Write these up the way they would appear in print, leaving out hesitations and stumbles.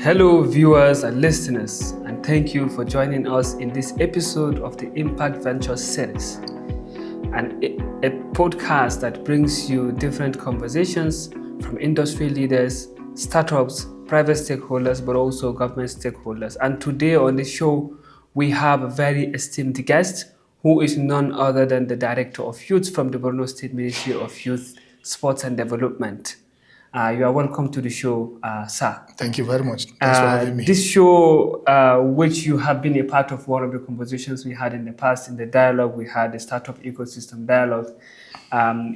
Hello, viewers and listeners, and thank you for joining us in this episode of the Impact Ventures series, a podcast that brings you different conversations from industry leaders, startups, private stakeholders, but also government stakeholders. And today on the show, we have a very esteemed guest who is none other than the Director of Youth from the Borno State Ministry of Youth, Sports and Development. You are welcome to the show, sir. Thank you very much. Thanks for having me. This show, which you have been a part of one of the conversations we had in the past, in the dialogue we had, the Startup Ecosystem Dialogue,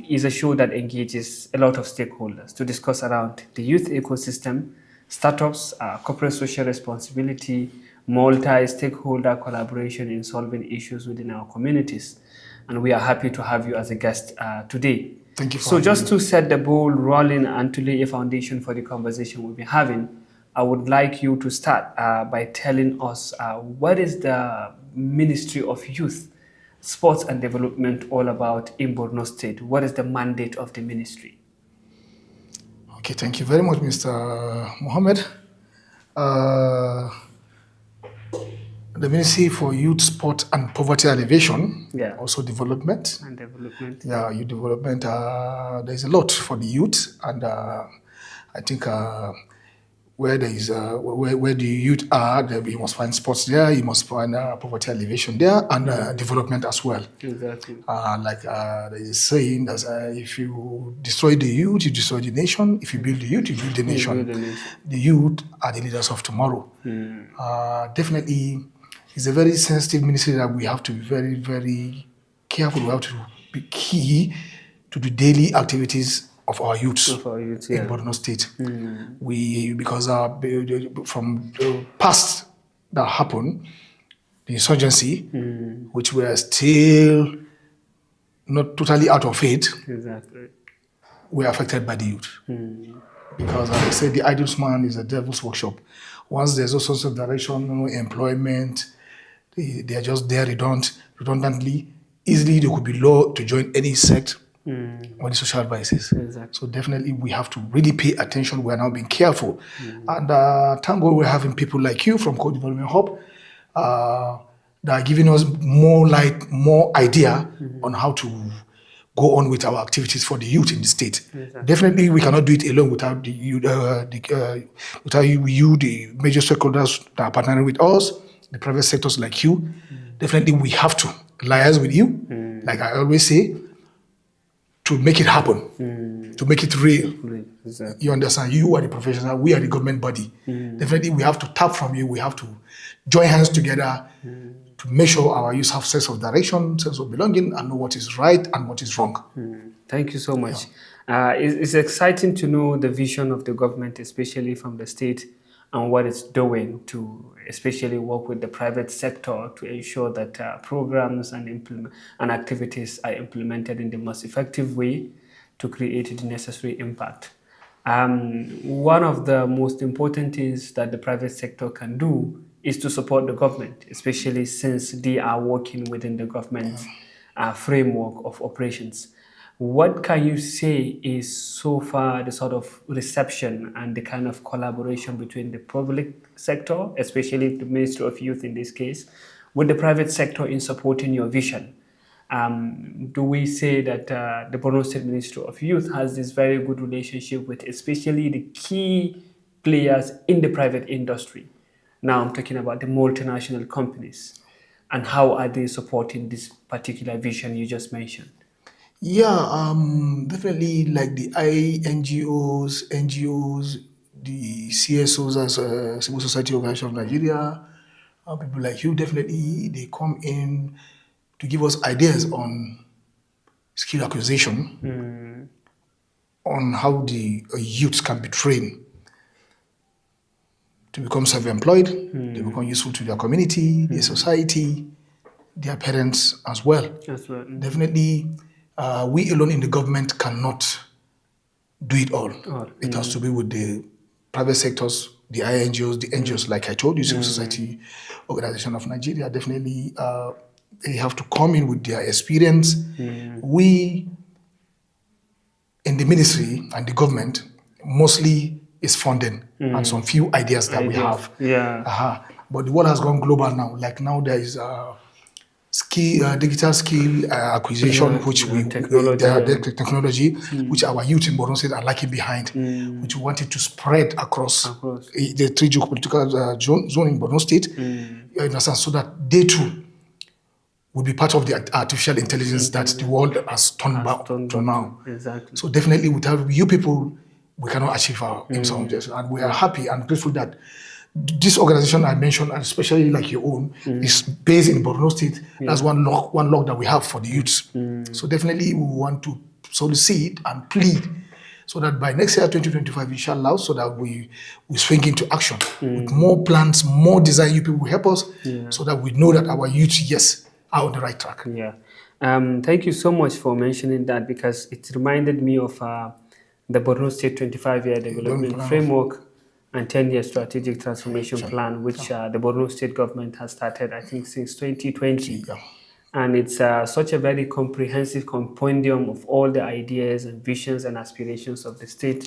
is a show that engages a lot of stakeholders to discuss around the youth ecosystem, startups, corporate social responsibility, multi-stakeholder collaboration in solving issues within our communities. And we are happy to have you as a guest today. Thank you for So just to set the ball rolling and to lay a foundation for the conversation we'll be having, I would like you to start by telling us what is the Ministry of Youth, Sports and Development all about in Borno State? What is the mandate of the ministry? Okay, thank you very much, Mr. Muhammad. The Ministry for Youth, Sport and Poverty Alleviation, also development. And development. Yeah, youth development. There's a lot for the youth, and I think where there is where the youth are, you must find sports there. You must find poverty alleviation there, and development as well. Exactly. There is a saying that if you destroy the youth, you destroy the nation. If you build the youth, you build the nation. The youth are the leaders of tomorrow. Definitely. It's a very sensitive ministry that we have to be very, very careful. We have to be key to the daily activities of our youths in Borno State. Because from the past that happened, the insurgency, which we are still not totally out of it, we are affected by the youth. Because like I said, the idle man is a devil's workshop. Once there's all sorts of direction, employment, they are just there redundantly. Easily, they could be lured to join any sect on the social advices. So definitely, we have to really pay attention. We are now being careful. And thank God we're having people like you from Co-Development Hub that are giving us more light, more idea on how to go on with our activities for the youth in the state. Definitely, we cannot do it alone without the major stakeholders that are partnering with us, the private sectors like you. Definitely, we have to liaise with you, like I always say, to make it happen, to make it real. You understand? You are the professional, we are the government body. Definitely, we have to tap from you. We have to join hands together to make sure our youth have sense of direction, sense of belonging, and know what is right and what is wrong. Thank you so much. It's exciting to know the vision of the government, especially from the state, and what it's doing to especially work with the private sector to ensure that programs and activities are implemented in the most effective way to create the necessary impact. One of the most important things that the private sector can do is to support the government, especially since they are working within the government's framework of operations. What can you say is so far the sort of reception and the kind of collaboration between the public sector, especially the Ministry of Youth in this case, with the private sector in supporting your vision? Do we say that the Borno State Ministry of Youth has this very good relationship with especially the key players in the private industry? Now I'm talking about the multinational companies. And how are they supporting this particular vision you just mentioned? Yeah, definitely like the NGOs, the CSOs as Civil Society Organization of Nigeria, people like you, definitely they come in to give us ideas on skill acquisition, on how the youths can be trained to become self-employed, they become useful to their community, their society, their parents as well. Definitely, we alone in the government cannot do it all. It has to be with the private sectors, the INGOs, the NGOs, like I told you, Civil Society Organization of Nigeria. Definitely, they have to come in with their experience. We, in the ministry and the government, mostly is funding and some few ideas that we have. Yeah. But the world has gone global now. Like now there is digital skill acquisition, which technology, which our youth in Borno State are lagging behind, which we wanted to spread across the three geopolitical zone in Borno State, you understand, so that they too will be part of the artificial intelligence that the world has turned back to now. Exactly. So definitely without you people, we cannot achieve our aims and objectives. And we are happy and grateful that this organization I mentioned, and especially like your own, is based in Borno State. That's one log that we have for the youths. So definitely we want to solicit and plead so that by next year, 2025, inshallah, so that we swing into action with more plans, more design. You people will help us so that we know that our youth, yes, are on the right track. Yeah. Thank you so much for mentioning that, because it reminded me of the Borno State 25-year development framework and 10-year strategic transformation plan, which the Borno State government has started, I think, since 2020. And it's such a very comprehensive compendium of all the ideas and visions and aspirations of the state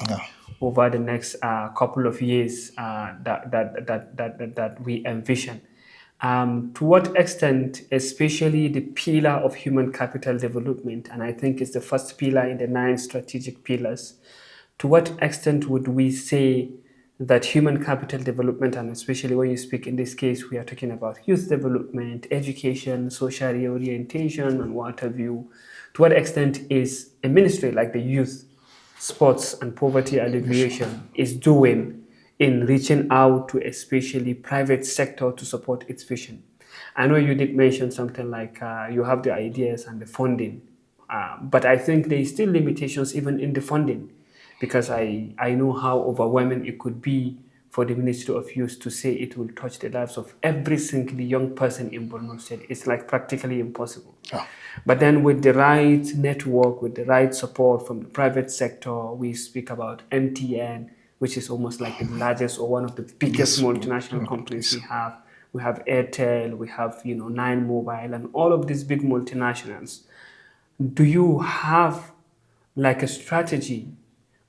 over the next couple of years that we envision. To what extent, especially the pillar of human capital development, and I think it's the first pillar in the 9 strategic pillars, to what extent would we say that human capital development, and especially when you speak in this case, we are talking about youth development, education, social reorientation, and what have you, to what extent is a ministry like the Youth, Sports and Poverty Alleviation is doing in reaching out to especially private sector to support its vision? I know you did mention something like you have the ideas and the funding, but I think there is still limitations even in the funding, because I know how overwhelming it could be for the Ministry of Youth to say it will touch the lives of every single young person in Borno State. It's like practically impossible. But then with the right network, with the right support from the private sector, we speak about MTN, which is almost like the largest or one of the biggest multinational companies we have. We have Airtel, we have Nine Mobile, and all of these big multinationals. Do you have like a strategy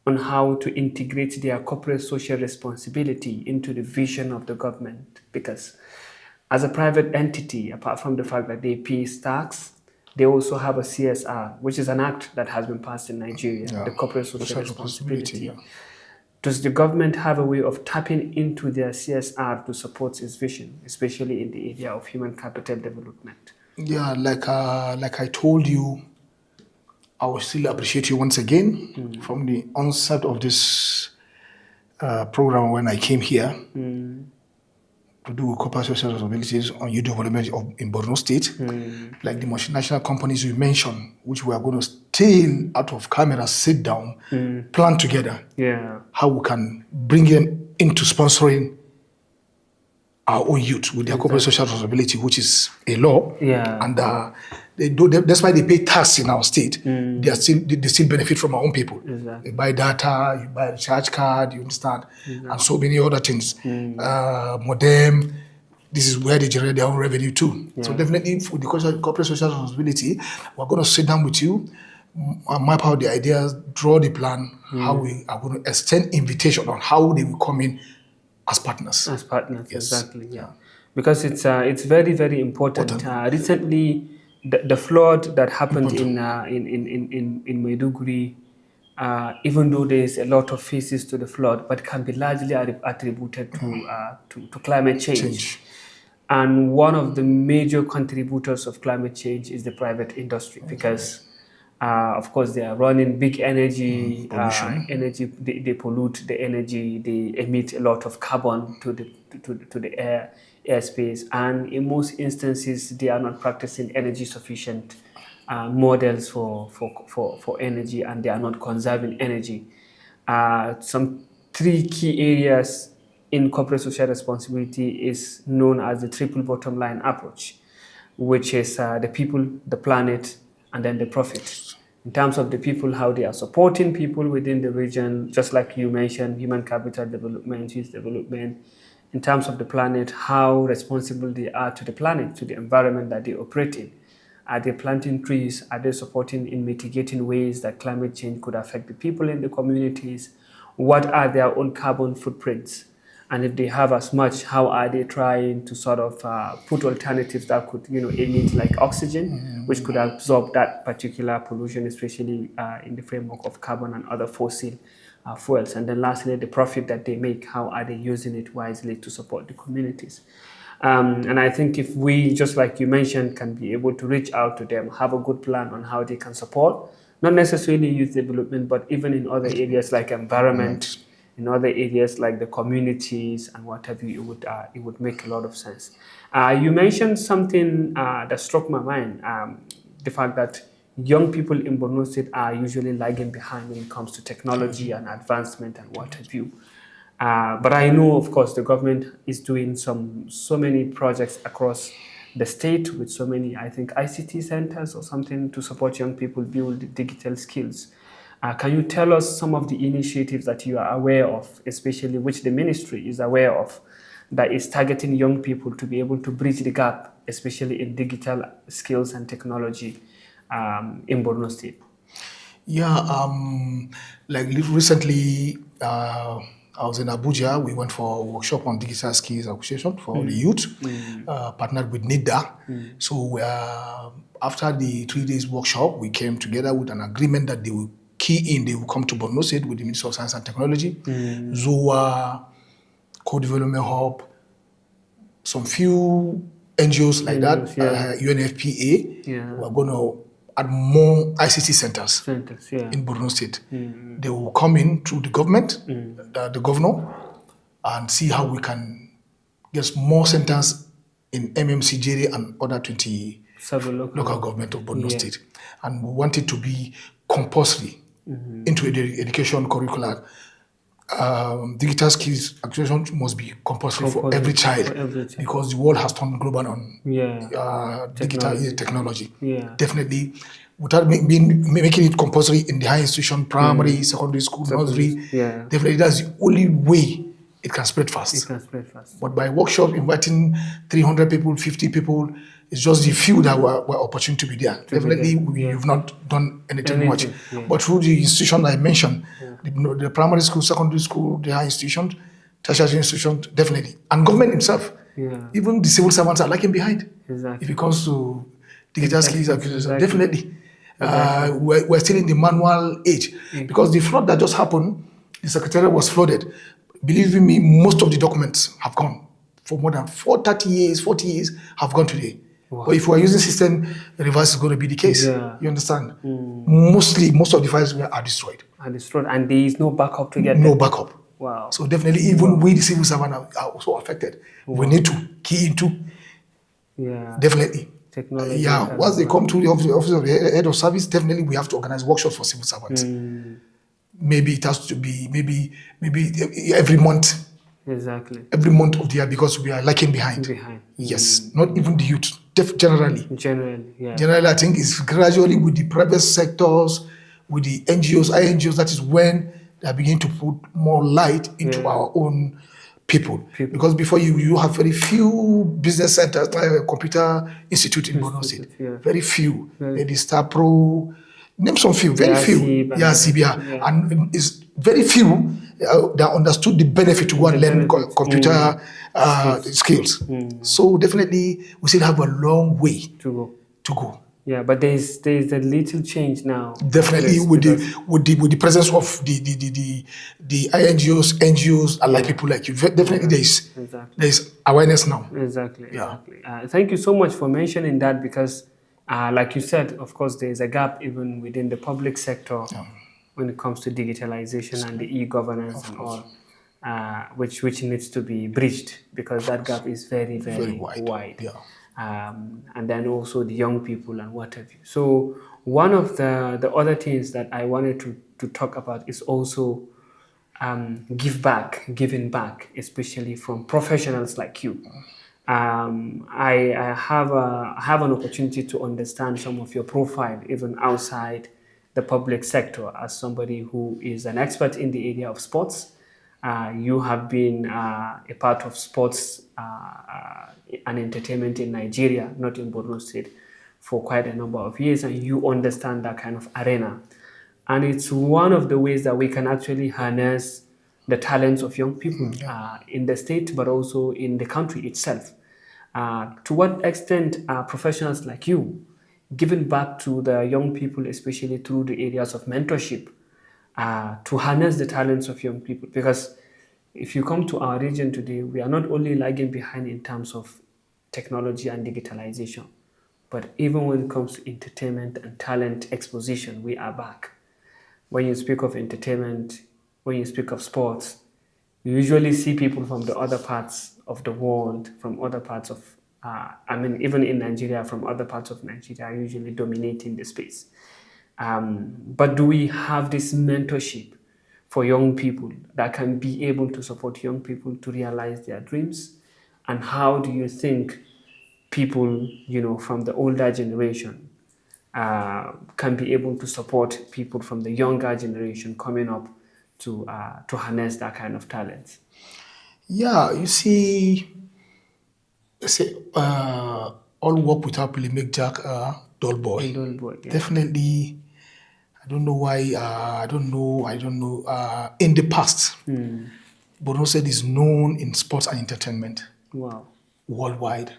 on how to integrate their corporate social responsibility into the vision of the government? Because as a private entity, apart from the fact that they pay tax, they also have a CSR, which is an act that has been passed in Nigeria, the corporate social responsibility. Does the government have a way of tapping into their CSR to support its vision, especially in the area of human capital development? Yeah, like I told you, I will still appreciate you once again from the onset of this program when I came here to do corporate social responsibilities on youth development in Borno State. Like the multinational companies you mentioned, which we are going to still out of camera sit down, plan together how we can bring them into sponsoring our own youth with their corporate social responsibility, which is a law. And that's why they pay tax in our state. They still benefit from our own people. They buy data, you buy a recharge card, you understand, and so many other things. Modem, this is where they generate their own revenue too. So definitely for the corporate social responsibility, we're going to sit down with you, map out the ideas, draw the plan, how we are going to extend invitation on how they will come in as partners. As partners, exactly, because it's very, very important. Recently, the flood that happened in Maiduguri, even though there is a lot of phases to the flood, but can be largely attributed to climate change. And one of the major contributors of climate change is the private industry, because of course, they are running big energy, they pollute the energy, they emit a lot of carbon to the airspace, and in most instances, they are not practicing energy sufficient models for energy, and they are not conserving energy. Some 3 key areas in corporate social responsibility is known as the triple bottom line approach, which is the people, the planet, and then the profit. In terms of the people, how they are supporting people within the region, just like you mentioned, human capital development, youth development. In terms of the planet, how responsible they are to the planet, to the environment that they operate in. Are they planting trees? Are they supporting in mitigating ways that climate change could affect the people in the communities? what are their own carbon footprints? And if they have as much, how are they trying to sort of put alternatives that could, emit like oxygen, which could absorb that particular pollution, especially in the framework of carbon and other fossil fuels. And then lastly, the profit that they make, how are they using it wisely to support the communities? And I think if we, just like you mentioned, can be able to reach out to them, have a good plan on how they can support, not necessarily youth development, but even in other areas like environment, in other areas like the communities and what have you, it would make a lot of sense. You mentioned something that struck my mind, the fact that young people in Borno State are usually lagging behind when it comes to technology and advancement and what have you. But I know, of course, the government is doing so many projects across the state with so many, I think, ICT centers or something to support young people build digital skills. Can you tell us some of the initiatives that you are aware of, especially which the ministry is aware of, that is targeting young people to be able to bridge the gap, especially in digital skills and technology in Borno State? Yeah, like recently, I was in Abuja. We went for a workshop on digital skills acquisition for the youth, partnered with NIDA. So after the 3 days workshop, we came together with an agreement that they will key in, they will come to Borno State with the Ministry of Science and Technology, ZOA, Co-Development Hub, some few NGOs like that, UNFPA. We're going to add more ICT centers in Borno State. They will come in through the government, the governor, and see how we can get more centers in MMCJ and other 20 local government of Borno State. And we want it to be compulsory into the education curricular. Digital skills acquisition must be compulsory for every child, because the world has turned global on digital technology. Definitely, without making it compulsory in the high institution, primary, secondary school, nursery, definitely that's the only way it can spread fast. But by workshop, inviting 300 people, 50 people, it's just the few that were opportune to be there. Definitely, we've not done anything much. But through the institution I mentioned, the primary school, secondary school, the high institutions, tertiary institutions, definitely. And government itself, even the civil servants are lagging behind. If it comes to digital skills acquisition, definitely. We're still in the manual age. Because the flood that just happened, the secretariat was flooded. Believe me, most of the documents have gone. For more than 40 years have gone today. Wow. But if we are using system, the reverse is going to be the case. You understand? Most of the files are destroyed. And there is no backup to get No backup. Wow. So definitely, even we, the civil servant, are also affected. We need to key into. Definitely. Technology. Once they come to the office of the head of service, definitely we have to organize workshops for civil servants. Maybe it has to be maybe every month. Exactly. Every month of the year, because we are lagging behind. Yes, not even the youth. Generally, I think it's gradually with the private sectors, with the NGOs, INGOs. That is when they are beginning to put more light into our own people. Because before you have very few business centers, like a computer institute in Borno State. Very few. Maybe Star Pro. Name some few. Very few. CBR. And it's very few that understood the benefit to go and learn computer skills. So definitely, we still have a long way to go. Yeah, but there's a little change now. Definitely, with the presence of the INGOs, NGOs, and like people like you, definitely there's awareness now. Exactly. Thank you so much for mentioning that, because, like you said, of course, there's a gap even within the public sector when it comes to digitalization and the e-governance and all, which needs to be bridged, because that gap is very, very wide. And then also the young people and what have you. So one of the other things that I wanted to talk about is also giving back, especially from professionals like you. I have an opportunity to understand some of your profile, even outside the public sector, as somebody who is an expert in the area of sports. You have been a part of sports and entertainment in Nigeria, not in Borno State, for quite a number of years, and you understand that kind of arena. And it's one of the ways that we can actually harness the talents of young people in the state, but also in the country itself. To what extent are professionals like you giving back to the young people, especially through the areas of mentorship, to harness the talents of young people? Because if you come to our region today, we are not only lagging behind in terms of technology and digitalization, but even when it comes to entertainment and talent exposition, we are back. When you speak of entertainment, when you speak of sports, you usually see people from the other parts of the world, from other parts of, even in Nigeria, from other parts of Nigeria, usually dominating the space. But do we have this mentorship for young people that can be able to support young people to realize their dreams? And how do you think people, from the older generation can be able to support people from the younger generation coming up to harness that kind of talent? Yeah, you see, say all work without play make Jack a dull boy. Dull boy, yeah. Definitely, I don't know why. I don't know. In the past, Borno State is known in sports and entertainment Wow. worldwide.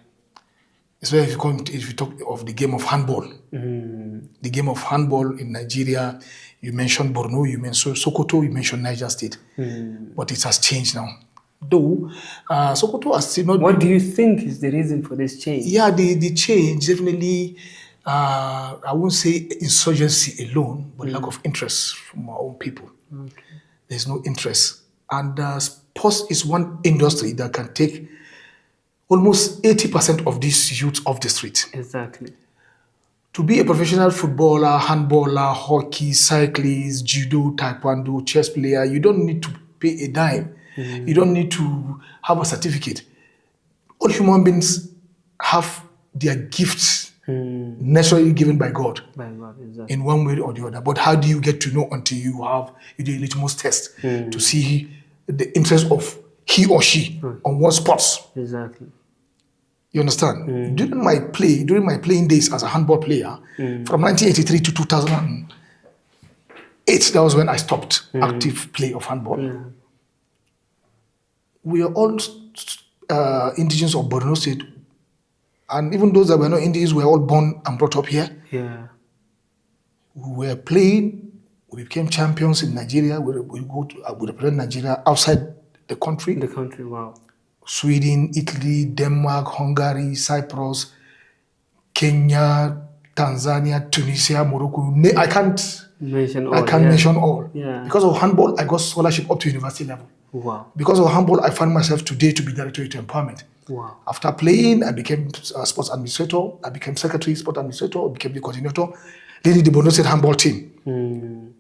Especially if you talk of the game of handball. The game of handball in Nigeria, you mentioned Borno, you mentioned Sokoto, you mentioned Niger State. But it has changed now. Though Sokoto has still not. What do you think is the reason for this change? Yeah, the change definitely. I won't say insurgency alone, but lack of interest from our own people. Okay. There's no interest, and sports is one industry that can take almost 80% of these youth off the street. Exactly. To be a professional footballer, handballer, hockey, cyclist, judo, taekwondo, chess player, you don't need to pay a dime. You don't need to have a certificate. All human beings have their gifts naturally given by God. By God, exactly. In one way or the other. But how do you get to know until you do a litmus test to see the interest of he or she on what sports? Exactly. You understand? During my playing days as a handball player, from 1983 to 2008, that was when I stopped active play of handball. Yeah. We are all indigenous of Borno State, and even those that were not indigenous were all born and brought up here. Yeah. We were playing, we became champions in Nigeria. We represent Nigeria outside the country. The country, wow. Sweden, Italy, Denmark, Hungary, Cyprus, Kenya, Tanzania, Tunisia, Morocco. I can't mention all. Yeah. Because of handball, I got scholarship up to university level. Wow. Because of handball, I found myself today to be director of empowerment. Wow. After playing, I became a sports administrator. I became secretary, sport administrator. I became the coordinator, leading the Borno State handball team.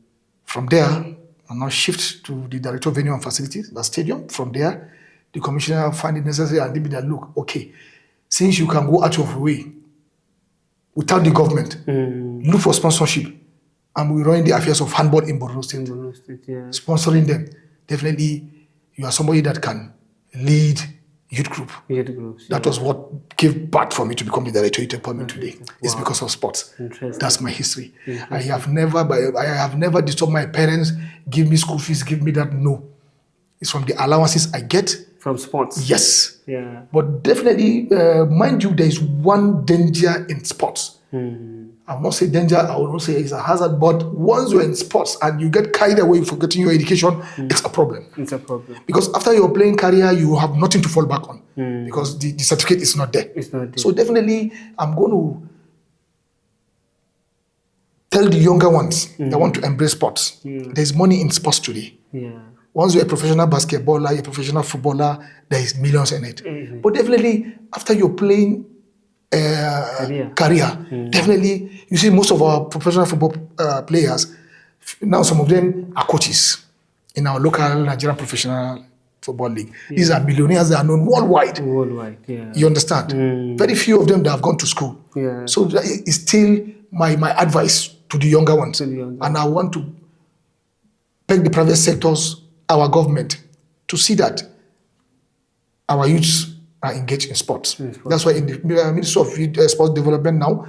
From there, I now shift to the director of venue and facilities, the stadium. From there, the commissioner find it necessary and give me that look. Okay, since you can go out of your way without the government, look for sponsorship, and we run the affairs of handball in Borno State. Yeah. Sponsoring them, definitely, you are somebody that can lead youth group. Youth groups. That was what gave birth for me to become the director of empowerment today. Wow. It's because of sports. That's my history. I have never disturbed my parents, give me school fees, give me that. No. It's from the allowances I get. From sports? Yes. Yeah. But definitely, mind you, there is one danger in sports. I will not say danger, I will not say it's a hazard, but once you're in sports and you get carried away forgetting your education, it's a problem. It's a problem. Because after your playing career, you have nothing to fall back on because the certificate is not there. It's not there. So definitely, I'm going to tell the younger ones that want to embrace sports. There's money in sports today. Yeah. Once you're a professional basketballer, you're a professional footballer, there is millions in it. But definitely, after you're playing career, definitely, you see most of our professional football players, now some of them are coaches in our local Nigerian professional football league. These are millionaires that are known worldwide. Worldwide, yeah. You understand? Very few of them that have gone to school. Yeah. So it's still my advice to the younger ones. And I want to beg the private sectors, our government, to see that our youths are engaged in sports. That's why in the Ministry of Sports Development now,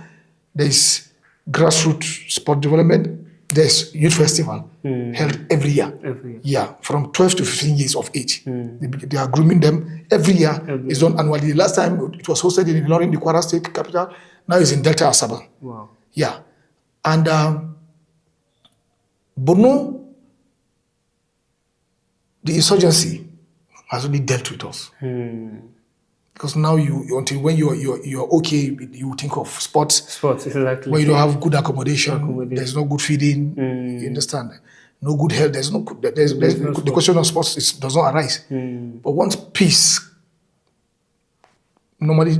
there is grassroots sport development, there's youth festival held every year. Yeah, from 12 to 15 years of age. They are grooming them every year. It's done annually. The last time it was hosted in Ilorin, the Kwara State capital. Now it's in Delta Asaba. Wow. Yeah. And Borno, the insurgency has really dealt with us. Because now until when you're okay, you think of sports. Sports, exactly. When you don't have good accommodation, there's no good feeding. You understand? No good health. The question of sports does not arise. But once peace normally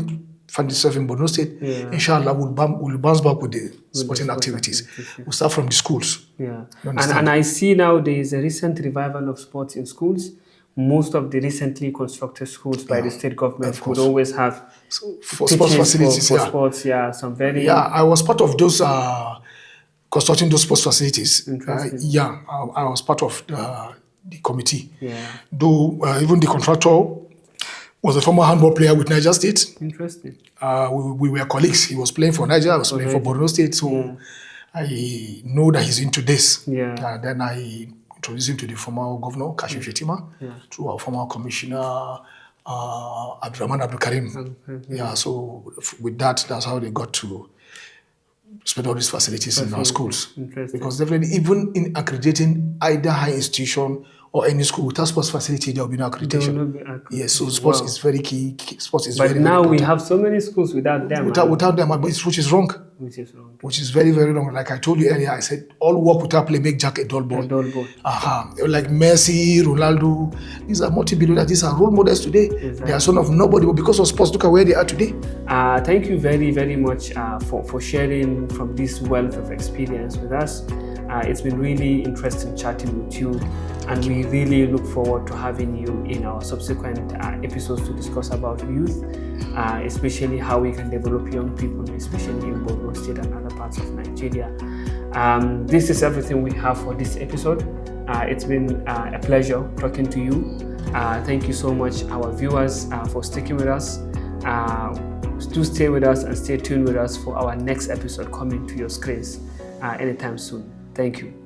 find itself in Borno State, inshallah, we'll bounce back with the sporting activities. We'll start from the schools. Yeah. And I see now there is a recent revival of sports in schools. Most of the recently constructed schools by the state government would always have for sports facilities. For sports, some very... Yeah, I was part of those constructing those sports facilities. I was part of the committee. Yeah. Though even the contractor was a former handball player with Niger State. Interesting. We were colleagues. He was playing for Niger, I was playing for Borno State. So I know that he's into this. Yeah. Then I introduced him to the former governor, Kashim Shetima, to our former commissioner, Abdurrahman Abdul Karim. Yeah, so with that, that's how they got to spend all these facilities in our schools. Because definitely, even in accrediting either high institution or any school without sports facility, there will be no accreditation. Yes, so sports is very key. Sports is very now important. We have so many schools without them. Without them, which is wrong. Which is very, very wrong. Like I told you earlier, I said all work without play make Jack a dull ball. Like Messi, Ronaldo, these are multi-billionaires. These are role models today. They are son of nobody, but because of sports, look at where they are today. Thank you very, very much for sharing from this wealth of experience with us. It's been really interesting chatting with you, and we really look forward to having you in our subsequent episodes to discuss about youth, especially how we can develop young people, especially in Borno State and other parts of Nigeria. This is everything we have for this episode. It's been a pleasure talking to you. Thank you so much, our viewers, for sticking with us. Do stay with us and stay tuned with us for our next episode coming to your screens anytime soon. Thank you.